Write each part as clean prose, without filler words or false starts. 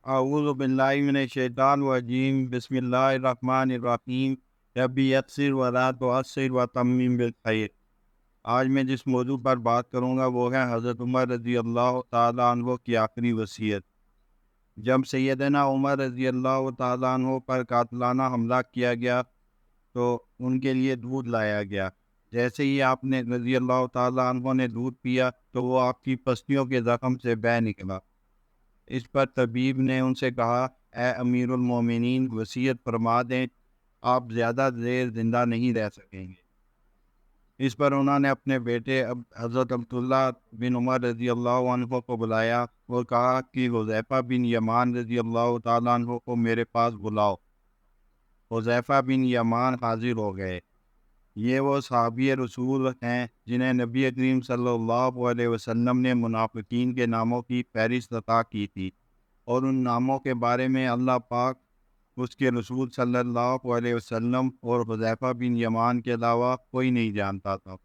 اعوذ باللہ من الشیطان الرجیم بسم اللہ الرحمن الرحیم ربی یسر ولا تعسر وتمم بالخیر۔ آج میں جس موضوع پر بات کروں گا وہ ہے حضرت عمر رضی اللہ تعالیٰ عنہ کی آخری وصیت۔ جب سیدنا عمر رضی اللہ تعالیٰ عنہ پر قاتلانہ حملہ کیا گیا تو ان کے لیے دودھ لایا گیا۔ جیسے ہی آپ نے رضی اللہ تعالیٰ عنہ نے دودھ پیا تو وہ آپ کی پسلیوں کے زخم سے بہہ نکلا۔ اس پر طبیب نے ان سے کہا، اے امیر المومنین، وصیت فرما دیں، آپ زیادہ دیر زندہ نہیں رہ سکیں گے۔ اس پر انہوں نے اپنے بیٹے حضرت عبداللہ بن عمر رضی اللہ عنہ کو بلایا اور کہا کہ حذیفہ بن یمان رضی اللہ تعالیٰ عنہ کو میرے پاس بلاؤ۔ حذیفہ بن یمان حاضر ہو گئے۔ یہ وہ صحابی رسول ہیں جنہیں نبی کریم صلی اللہ علیہ وسلم نے منافقین کے ناموں کی فہرست عطا کی تھی، اور ان ناموں کے بارے میں اللہ پاک، اس کے رسول صلی اللہ علیہ وسلم اور حذیفہ بن یمان کے علاوہ کوئی نہیں جانتا تھا۔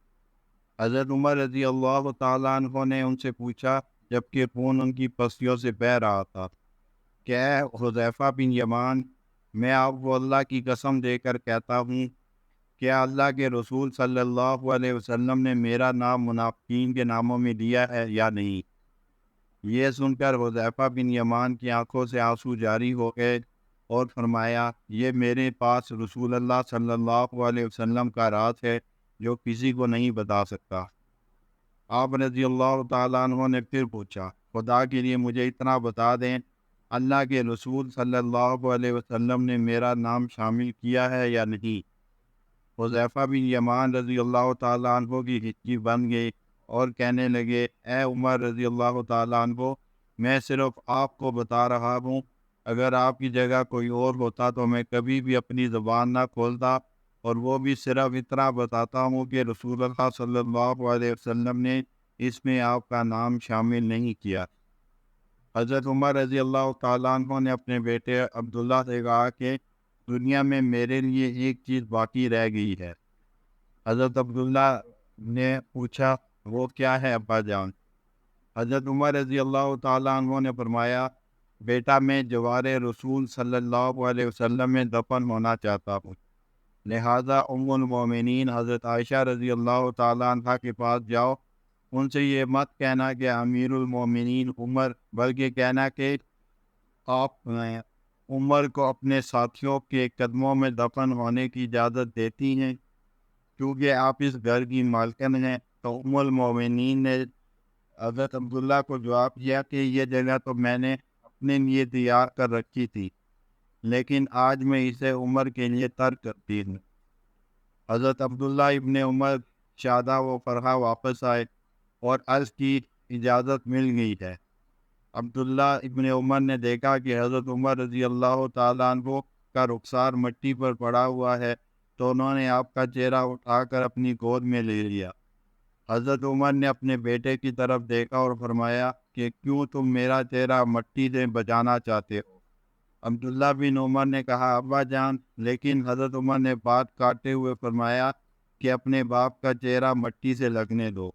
حضرت عمر رضی اللہ تعالیٰ عنہ نے ان سے پوچھا، جبکہ خون ان کی پسلیوں سے بہہ رہا تھا، کہ اے حذیفہ بن یمان، میں آپ کو اللہ کی قسم دے کر کہتا ہوں، کیا اللہ کے رسول صلی اللہ علیہ وسلم نے میرا نام منافقین کے ناموں میں لیا ہے یا نہیں؟ یہ سن کر حذیفہ بن یمان کی آنکھوں سے آنسو جاری ہو گئے اور فرمایا، یہ میرے پاس رسول اللہ صلی اللہ علیہ وسلم کا راز ہے جو کسی کو نہیں بتا سکتا۔ آپ رضی اللہ تعالیٰ عنہ نے پھر پوچھا، خدا کے لیے مجھے اتنا بتا دیں، اللہ کے رسول صلی اللہ علیہ وسلم نے میرا نام شامل کیا ہے یا نہیں؟ حذیفہ بن یمان رضی اللہ تعالیٰ عنہ کی ہچکی بن گئی اور کہنے لگے، اے عمر رضی اللہ تعالیٰ عنہ، میں صرف آپ کو بتا رہا ہوں، اگر آپ کی جگہ کوئی اور ہوتا تو میں کبھی بھی اپنی زبان نہ کھولتا، اور وہ بھی صرف اتنا بتاتا ہوں کہ رسول اللہ صلی اللہ علیہ وسلم نے اس میں آپ کا نام شامل نہیں کیا۔ حضرت عمر رضی اللہ تعالیٰ عنہ نے اپنے بیٹے عبداللہ سے کہا کہ دنیا میں میرے لیے ایک چیز باقی رہ گئی ہے۔ حضرت عبداللہ نے پوچھا، وہ کیا ہے ابا جان؟ حضرت عمر رضی اللہ تعالیٰ عنہ نے فرمایا، بیٹا، میں جوار رسول صلی اللہ علیہ وسلم میں دفن ہونا چاہتا ہوں، لہذا ام المومنین حضرت عائشہ رضی اللہ تعالیٰ عنہ کے پاس جاؤ، ان سے یہ مت کہنا کہ امیر المومنین عمر، بلکہ کہنا کہ آپ عمر کو اپنے ساتھیوں کے قدموں میں دفن ہونے کی اجازت دیتی ہیں، کیونکہ آپ اس گھر کی مالکن ہیں۔ تو ام المومنین نے حضرت عبداللہ کو جواب دیا کہ یہ جگہ تو میں نے اپنے لیے تیار کر رکھی تھی، لیکن آج میں اسے عمر کے لیے ترک کرتی ہوں۔ حضرت عبداللہ ابن عمر شادہ و فرحہ واپس آئے اور عرض کی، اجازت مل گئی ہے۔ عبداللہ ابن عمر نے دیکھا کہ حضرت عمر رضی اللہ تعالیٰ عنہ کا رخسار مٹی پر پڑا ہوا ہے، تو انہوں نے آپ کا چہرہ اٹھا کر اپنی گود میں لے لیا۔ حضرت عمر نے اپنے بیٹے کی طرف دیکھا اور فرمایا کہ کیوں تم میرا چہرہ مٹی سے بچانا چاہتے ہو؟ عبداللہ بن عمر نے کہا، ابا جان، لیکن حضرت عمر نے بات کاٹتے ہوئے فرمایا کہ اپنے باپ کا چہرہ مٹی سے لگنے دو،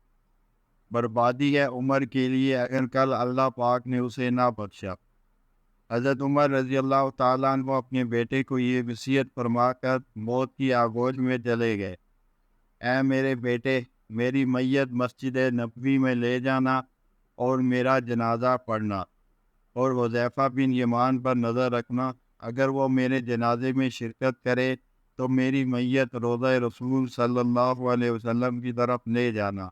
بربادی ہے عمر کے لیے اگر کل اللہ پاک نے اسے نہ بخشا۔ حضرت عمر رضی اللہ تعالیٰ عنہ اپنے بیٹے کو یہ وصیت فرما کر موت کی آغوش میں چلے گئے، اے میرے بیٹے، میری میت مسجد نبوی میں لے جانا اور میرا جنازہ پڑھنا، اور حذیفہ بن یمان پر نظر رکھنا، اگر وہ میرے جنازے میں شرکت کرے تو میری میت روضہ رسول صلی اللہ علیہ وسلم کی طرف لے جانا،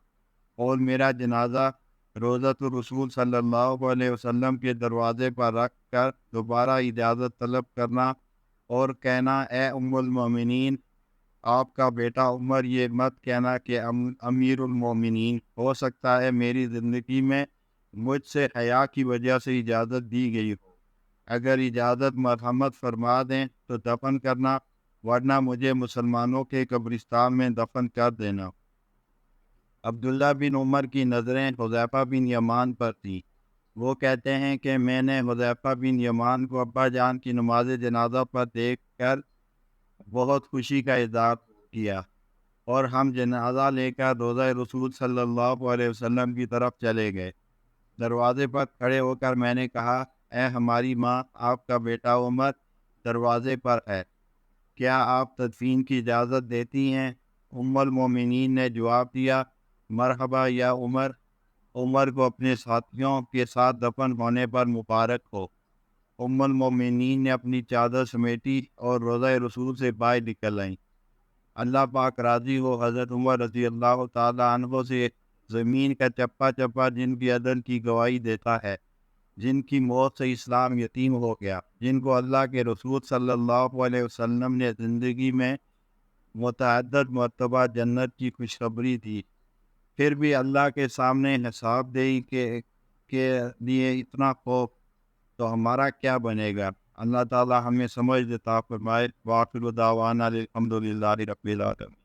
اور میرا جنازہ روضۃ الرسول صلی اللہ علیہ وسلم کے دروازے پر رکھ کر دوبارہ اجازت طلب کرنا اور کہنا، اے ام المومنین، آپ کا بیٹا عمر یہ مت کہنا کہ امیر المومنین، ہو سکتا ہے میری زندگی میں مجھ سے حیا کی وجہ سے اجازت دی گئی ہو، اگر اجازت مرحمت فرما دیں تو دفن کرنا، ورنہ مجھے مسلمانوں کے قبرستان میں دفن کر دینا۔ عبداللہ بن عمر کی نظریں حذیفہ بن یمان پر تھیں۔ وہ کہتے ہیں کہ میں نے حذیفہ بن یمان کو ابا جان کی نماز جنازہ پر دیکھ کر بہت خوشی کا اظہار کیا، اور ہم جنازہ لے کر روضہ رسول صلی اللہ علیہ وسلم کی طرف چلے گئے۔ دروازے پر کھڑے ہو کر میں نے کہا، اے ہماری ماں، آپ کا بیٹا عمر دروازے پر ہے، کیا آپ تدفین کی اجازت دیتی ہیں؟ ام المومنین نے جواب دیا، مرحبا یا عمر، عمر کو اپنے ساتھیوں کے ساتھ دفن ہونے پر مبارک ہو۔ ام المومنین نے اپنی چادر سمیٹی اور روضہ رسول سے باہر نکل آئیں۔ اللہ پاک راضی ہو حضرت عمر رضی اللہ تعالیٰ عنہ سے، زمین کا چپا چپا جن کی عدل کی گواہی دیتا ہے، جن کی موت سے اسلام یتیم ہو گیا، جن کو اللہ کے رسول صلی اللہ علیہ وسلم نے زندگی میں متعدد مرتبہ جنت کی خوشخبری دی، پھر بھی اللہ کے سامنے حساب دہی کے لیے اتنا خوف، تو ہمارا کیا بنے گا؟ اللہ تعالی ہمیں سمجھ عطا فرمائے۔ وآخر دعوانا الحمد للہ رب العالمین۔